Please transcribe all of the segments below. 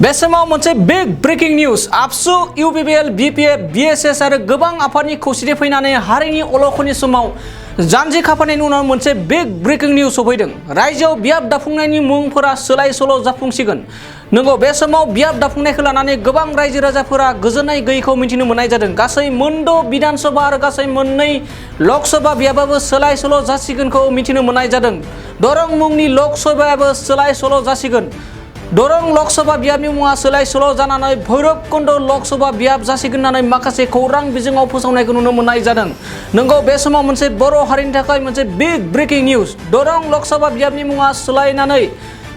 बे समाव मोनसे बिग ब्रेकिं निउज आबसु इउपिपिएल बिपिएफ बिएसएस आरो गोबां आफादनि खौसेथि फैनानै हारिनि अलखनि समाव जानजि खाफानायनि उनाव मोनसे बिग ब्रेकिं निउज सफैदों। रायजोआव बियाब दाफुंनायनि मुंफोरा सोलाय सोल' जाफुंसिगोन। नंगौ, बे समाव बियाब दाफुंनायखौ लानानै गोबां रायजो राजाफोरा गोजोननाय गैयैखौ मिथिनो मोननाय जादों। गासै मोनद' बिधानसभा आरो गासै मोननै लकसभा बियाबाबो सोलाय सोल' जासिगोनखौ मिथिनो मोननाय जादों। दरं मुंनि लकसभायाबो सोलाय सोल' जासिगोन। दरं लकसभा बियाबनि मुङा सोलाय सोल' जानानै भैरबकुन्द लकसभा बियाब जासिगोन होननानै माखासे खौरां बिजोङाव फोसावनायखौ नुनो मोननाय जादों। नंगौ, बे समाव मोनसे बर' हारिनि थाखाय मोनसे बिग ब्रेकिं निउज। दरं लकसभा बियाबनि मुङा सोलायनानै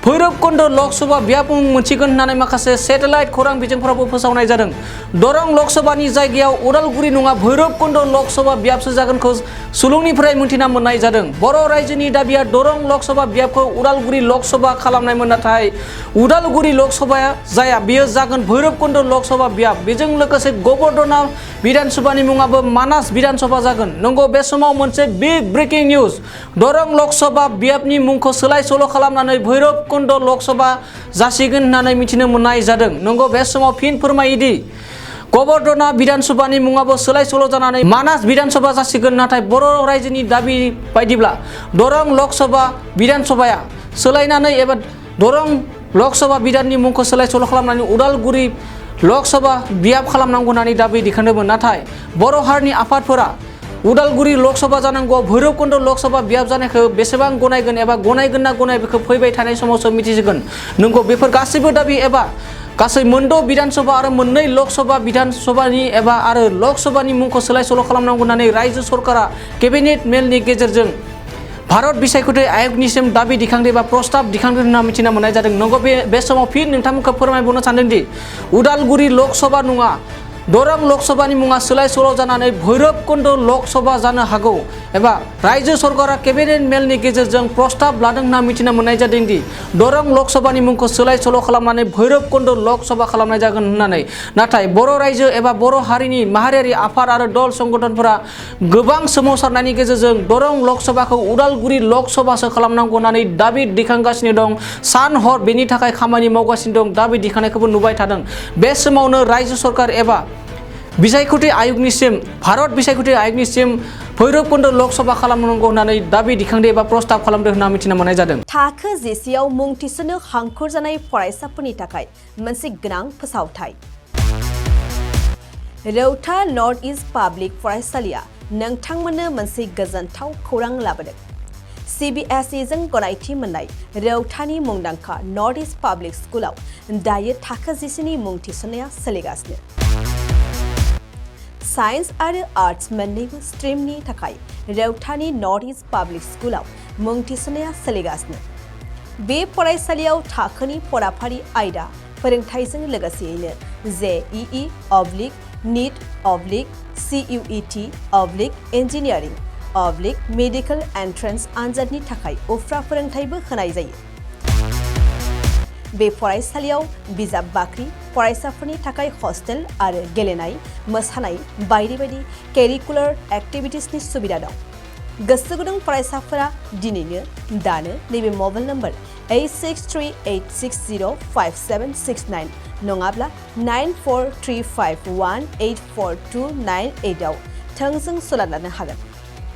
भैरबकुन्द लकसभा बियाब मुं मोनसिगोन होननानै माखासे सेटेलाइट खौरां बिजोंफोरावबो फोसावनाय जादों। दरं लकसभानि जायगायाव उदालगुरि नङा भैरबकुन्द लकसभा बियाबसो जागोनखौ सुलुंनिफ्राय मिन्थिना मोननाय जादों। बर' रायजोनि दाबिया दरं लकसभा बियाबखौ उदालगुरि लकसभा खालामनायमोन, नाथाय उदालगुरि लकसभाया जाया, बेयो जागोन भैरबकुन्द लकसभा बियाब। बेजों लोगोसे गोबर्धना बिधानसभानि मुङाबो मानास बिधानसभा जागोन। नंगौ, बे समाव मोनसे बिग ब्रेकिं निउज। दरं लकसभा बियाबनि मुंखौ सोलाय सोल' खालामनानै भैरबकुन्द लकसभा जासिगोन होननानै मिथिनो मोननाय जादों। नंगौ, बे समाव फिन फोरमायोदि गोबर्धना बिधानसभानि मुङाबो सोलाय सोल' जानानै मानास बिधानसभा जासिगोन। नाथाय बर' रायजोनि दाबि बायदिब्ला दरं लकसभा बिधानसभाया सोलायनानै एबा दरं लकसभा बिधाननि मुंखौ सोलाय सोल' खालामनानै उदालगुरि लकसभा बियाब खालामनांगौ होननानै दाबि दिखांदोंमोन। नाथाय बर' हारिनि आफादफोरा उदालगुरि लकसभा जानांगौ, भैरबकुन्द लकसभा बियाब जानायखौ बेसेबां गनायगोन एबा गनायगोन ना गनाय बेखौ फैबाय थानाय समावसो मिथिसिगोन। नंगौ, बेफोर गासैबो दाबि एबा गासै मोनद' बिधानसभा आरो मोननै लकसभा बिधानसभानि एबा आरो लकसभानि मुंखौ सोलाय सोल' खालामनांगौ होननानै रायजो सरकारा केबिनेट मेलनि गेजेरजों भारत बिसायख'थि आय'गनिसिम दाबि दिखांदों एबा प्रस्ताब दिखांदों होनना मिथिना मोननाय जादों। नंगौ, बे समाव फिन नोंथांमोनखौ फोरमायबावनो सानदोंदि उदालगुरि लकसभा नङा दरं लकसभानि मुङा सोलाय सोल' जानानै भैरबकुन्द लकसभा जानो हागौ एबा रायजो सरकारा केबिनेट मेलनि गेजेरजों प्रस्ताब लादों होनना मिथिना मोननाय जादों दि दरं लकसभानि मुंखौ सोलाय सोल' खालामनानै भैरबकुन्द लकसभा खालामनाय जागोन होननानै। नाथाय बर' रायजो एबा बर' हारिनि माहारियारि आफाद आरो दल संगठनफोरा गोबां सोमावसारनायनि गेजेरजों दरं लकसभाखौ उदालगुरि लकसभासो खालामनांगौ होननानै दाबि दिखांगासिनो दं। सान हर बेनि थाखाय खामानि मावगासिनो दं। दाबि दिखांनायखौबो नुबाय थादों। बे समावनो रायजो सरकार एबा बिसायख'थि आय'गनिसिम भारत बिसायख'थि आय'गनिसिम भैरबकुन्द लकसभा खालामनांगौ होननानै दाबि दिखांदों एबा प्रस्ताब खालामदों होनना मिथिना मोननाय जादों। थाखो जिसेआव मुं थिसननो हांखुर जानाय फरायसाफोरनि थाखाय मोनसे गोनां फोसावथाय। रौता नर्थ इस्ट पाब्लिक फरायसालिया नोंथांमोननो मोनसे गोजोनथाव खौरां लाबोदों। CBSE जों गनायथि मोननाय रौतानि मुंदांखा नर्थ इस्ट पाब्लिक स्कुलाव दायो थाखो जिसेनि मुं थिसननाया सोलिगासिनो। साइन्स आरो आर्ट्स मोन्नैबो स्ट्रिमनि थाखाय रौतानि नर्थ इस्ट पाब्लिक स्कुलाव मुं थिसननाया सोलिगासिनो। बे फरायसालियाव थाखोनि फराफारि आयदा फोरोंथायजों लोगोसेयैनो JEE NEET CUET engineering medical entrance आनजादनि थाखाय उफ्रा फोरोंथायबो होनाय जायो। बे फरायसालियाव बिजाब बाख्रि, फरायसाफोरनि थाखाय हस्टेल आरो गेलेनाय, मोसानाय बायदि बायदि केरिकुलार एक्टिभिटिसनि सुबिदा दं। गोसो गुदुं फरायसाफोरा दिनैनो दानो नैबे मबाइल नम्बर 8638605769 नङाब्ला 9435184298 आव थोंजों सुलाद लानो हागोन।